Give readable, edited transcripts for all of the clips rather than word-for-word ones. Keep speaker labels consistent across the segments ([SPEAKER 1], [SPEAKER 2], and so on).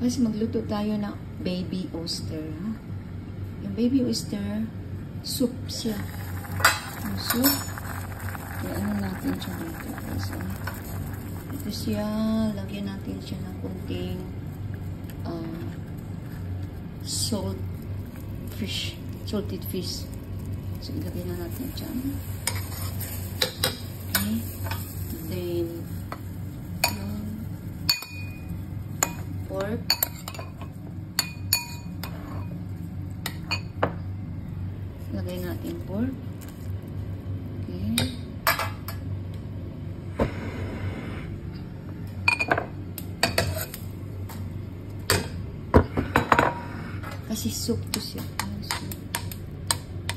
[SPEAKER 1] Guys, magluto tayo ng baby oyster, ha? Yung baby oyster, soup siya. Yung soup, kaya ano natin siya dito, guys, ito siya, lagyan natin siya ng kunting salted fish. So, ilagay na natin dyan. Okay. Then, pork. Lagay natin pork. Okay. Kasi soup to siya.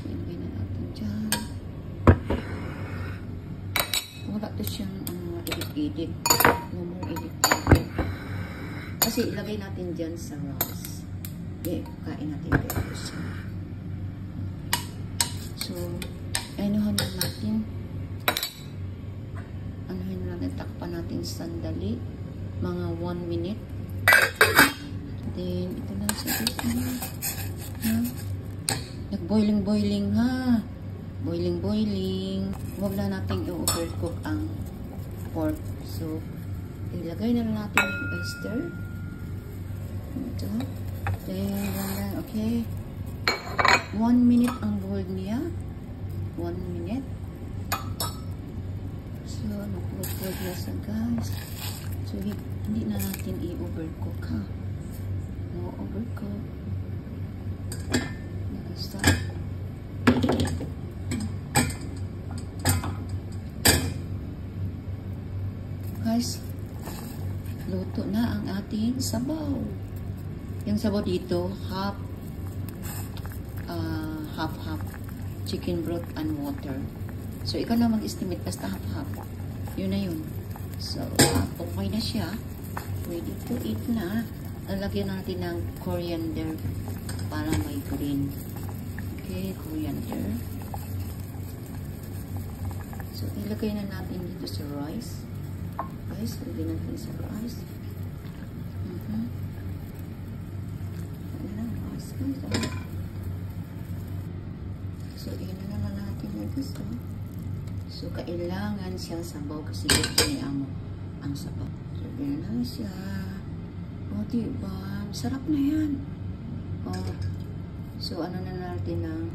[SPEAKER 1] Lagay na natin dyan. Wala to siyang edit-edit. Huwag mong edit-edit. Kasi ilagay natin dyan sa rice. Okay, kain natin dito siya. So, anuhan na natin. Anuhin natin. Takpan natin sandali. Mga 1 minute. Then, ito lang sa dito. Nag-boiling-boiling, ha? Boiling-boiling. Huwag na natin i-overcook ang pork. So, ilagay na natin yung oyster. Ito. Then, okay. 1 minute ang boiled niya. 1 minute. So, nag-boiled na siya, guys. So, hindi na natin i-overcook, ha? No overcook. Stop. Guys, luto na ang ating sabaw. Yung sabaw dito, half chicken broth and water. So, ikaw na mag-estimate, basta half. Yun na yun. So, okay na siya. Ready to eat na. Lalagyan natin ng coriander para may green. Okay, coriander. So, ilagay na natin dito sa rice. Guys, ilagay natin sa rice. So, iyan na naman natin yung gusto. So, kailangan siyang sabaw kasi gusto niya ang sabaw. So, iyan na siya. O, diba? Sarap na yan. O, so, ano na natin ng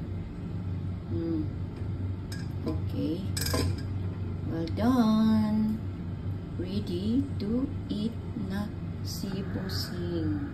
[SPEAKER 1] okay. Well done. Ready to eat na si Busing.